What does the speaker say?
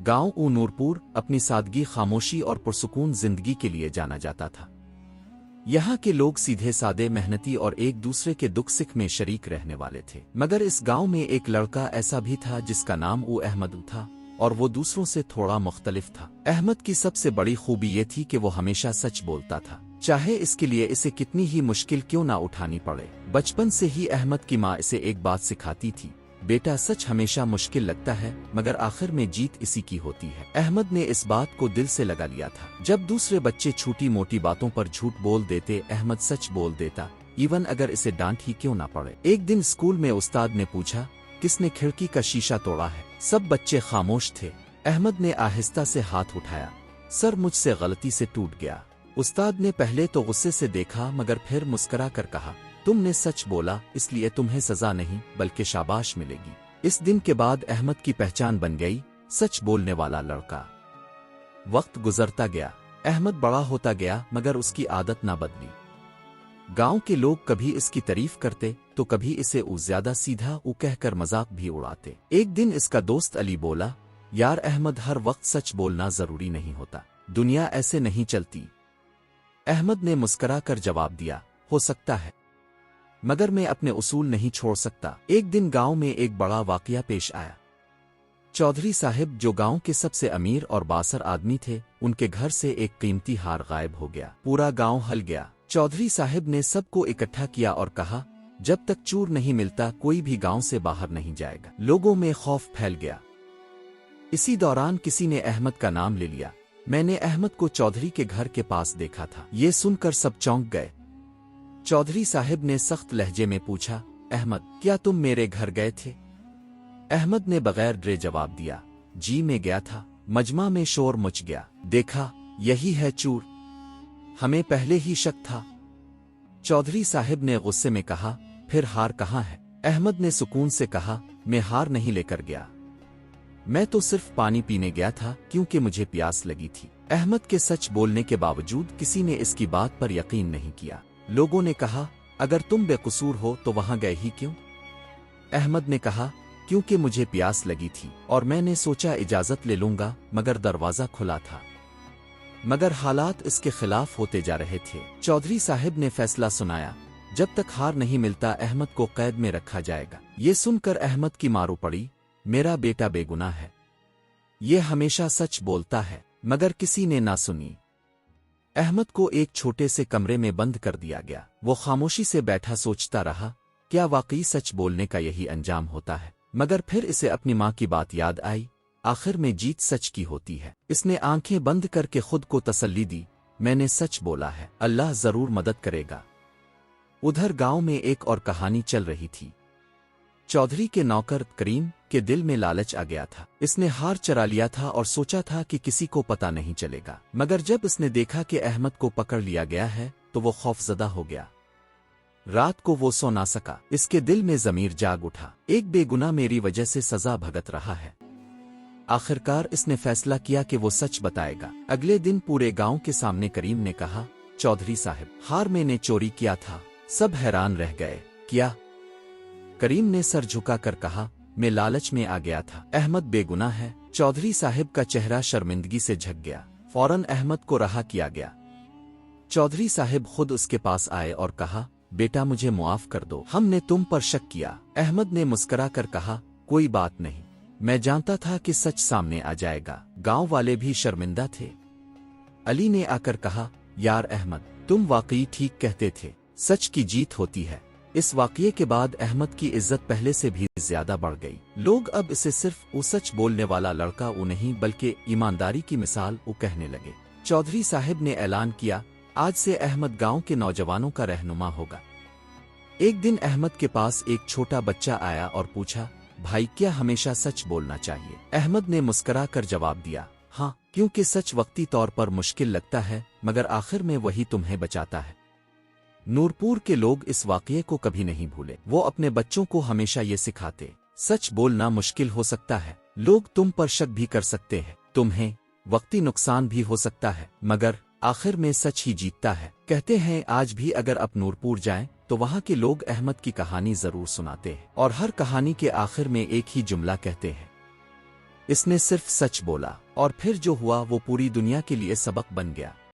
गांव नूरपुर अपनी सादगी, खामोशी और पुरसुकून जिंदगी के लिए जाना जाता था। यहाँ के लोग सीधे सादे, मेहनती और एक दूसरे के दुख सुख में शरीक रहने वाले थे। मगर इस गांव में एक लड़का ऐसा भी था जिसका नाम अहमद था, और वो दूसरों से थोड़ा मुख्तलिफ था। अहमद की सबसे बड़ी खूबी ये थी कि वो हमेशा सच बोलता था, चाहे इसके लिए इसे कितनी ही मुश्किल क्यों ना उठानी पड़े। बचपन से ही अहमद की माँ इसे एक बात सिखाती थी, बेटा सच हमेशा मुश्किल लगता है मगर आखिर में जीत इसी की होती है। अहमद ने इस बात को दिल से लगा लिया था। जब दूसरे बच्चे छोटी मोटी बातों पर झूठ बोल देते, अहमद सच बोल देता, इवन अगर इसे डांट ही क्यों ना पड़े। एक दिन स्कूल में उस्ताद ने पूछा, किसने खिड़की का शीशा तोड़ा है? सब बच्चे खामोश थे। अहमद ने आहिस्ता से हाथ उठाया, सर मुझसे गलती से टूट गया। उस्ताद ने पहले तो गुस्से से देखा मगर फिर मुस्कुरा कर कहा, तुमने सच बोला, इसलिए तुम्हें सजा नहीं बल्कि शाबाश मिलेगी। इस दिन के बाद अहमद की पहचान बन गई, सच बोलने वाला लड़का। वक्त गुजरता गया, अहमद बड़ा होता गया मगर उसकी आदत ना बदली। गांव के लोग कभी इसकी तारीफ करते तो कभी इसे ज्यादा सीधा कहकर मजाक भी उड़ाते। एक दिन इसका दोस्त अली बोला, यार अहमद, हर वक्त सच बोलना जरूरी नहीं होता, दुनिया ऐसे नहीं चलती। अहमद ने मुस्कुरा कर जवाब दिया, हो सकता है मगर मैं अपने उसूल नहीं छोड़ सकता। एक दिन गांव में एक बड़ा वाकया पेश आया। चौधरी साहिब, जो गांव के सबसे अमीर और बासर आदमी थे, उनके घर से एक कीमती हार गायब हो गया। पूरा गांव हल गया। चौधरी साहिब ने सबको इकट्ठा किया और कहा, जब तक चोर नहीं मिलता कोई भी गांव से बाहर नहीं जाएगा। लोगों में खौफ फैल गया। इसी दौरान किसी ने अहमद का नाम ले लिया। मैंने अहमद को चौधरी के घर के पास देखा था। ये सुनकर सब चौंक गए। चौधरी साहिब ने सख्त लहजे में पूछा, अहमद, क्या तुम मेरे घर गए थे? अहमद ने बगैर डरे जवाब दिया, जी मैं गया था। मजमा में शोर मच गया। देखा, यही है चोर, हमें पहले ही शक था। चौधरी साहिब ने गुस्से में कहा, फिर हार कहाँ है? अहमद ने सुकून से कहा, मैं हार नहीं लेकर गया, मैं तो सिर्फ पानी पीने गया था क्योंकि मुझे प्यास लगी थी। अहमद के सच बोलने के बावजूद किसी ने इसकी बात पर यकीन नहीं किया। लोगों ने कहा, अगर तुम बेकसूर हो तो वहां गए ही क्यों? अहमद ने कहा, क्योंकि मुझे प्यास लगी थी और मैंने सोचा इजाजत ले लूंगा, मगर दरवाजा खुला था। मगर हालात इसके खिलाफ होते जा रहे थे। चौधरी साहिब ने फैसला सुनाया, जब तक हार नहीं मिलता अहमद को कैद में रखा जाएगा। ये सुनकर अहमद की मारू पड़ी, मेरा बेटा बेगुनाह है, ये हमेशा सच बोलता है। मगर किसी ने ना सुनी। अहमद को एक छोटे से कमरे में बंद कर दिया गया। वो खामोशी से बैठा सोचता रहा, क्या वाकई सच बोलने का यही अंजाम होता है? मगर फिर इसे अपनी माँ की बात याद आई, आखिर में जीत सच की होती है। इसने आंखें बंद करके खुद को तसल्ली दी, मैंने सच बोला है, अल्लाह जरूर मदद करेगा। उधर गांव में एक और कहानी चल रही थी। चौधरी के नौकर करीम के दिल में लालच आ गया था। इसने हार चरा लिया था और सोचा था कि किसी को पता नहीं चलेगा। मगर जब इसने देखा कि अहमद को पकड़ लिया गया है तो वो खौफजदा हो गया। रात को वो सो ना सका। इसके दिल में ज़मीर जाग उठा, एक बेगुनाह मेरी वजह से सजा भुगत रहा है। आखिरकार इसने फैसला किया कि वो सच बताएगा। अगले दिन पूरे गांव के सामने करीम ने कहा, चौधरी साहब, हार मैंने चोरी किया था। सब हैरान रह गए, क्या? करीम ने सर झुका कर कहा, मैं लालच में आ गया था, अहमद बेगुनाह है। चौधरी साहब का चेहरा शर्मिंदगी से झक गया। फौरन अहमद को रहा किया गया। चौधरी साहब खुद उसके पास आए और कहा, बेटा मुझे मुआफ कर दो, हमने तुम पर शक किया। अहमद ने मुस्कुरा कर कहा, कोई बात नहीं, मैं जानता था कि सच सामने आ जाएगा। गांव वाले भी शर्मिंदा थे। अली ने आकर कहा, यार अहमद, तुम वाकई ठीक कहते थे, सच की जीत होती है। इस वाकये के बाद अहमद की इज्जत पहले से भी ज्यादा बढ़ गई। लोग अब इसे सिर्फ सच बोलने वाला लड़का नहीं बल्कि ईमानदारी की मिसाल कहने लगे। चौधरी साहब ने ऐलान किया, आज से अहमद गांव के नौजवानों का रहनुमा होगा। एक दिन अहमद के पास एक छोटा बच्चा आया और पूछा, भाई क्या हमेशा सच बोलना चाहिए? अहमद ने मुस्कुरा कर जवाब दिया, हाँ, क्योंकि सच वक्ती तौर पर मुश्किल लगता है मगर आखिर में वही तुम्हें बचाता है। नूरपुर के लोग इस वाकये को कभी नहीं भूले। वो अपने बच्चों को हमेशा ये सिखाते, सच बोलना मुश्किल हो सकता है, लोग तुम पर शक भी कर सकते हैं, तुम्हें वक्ती नुकसान भी हो सकता है, मगर आखिर में सच ही जीतता है। कहते हैं आज भी अगर आप नूरपुर जाएं तो वहाँ के लोग अहमद की कहानी जरूर सुनाते हैं और हर कहानी के आखिर में एक ही जुमला कहते हैं, اس نے صرف سچ بولا اور پھر جو ہوا وہ پوری دنیا کے لیے سبق بن گیا۔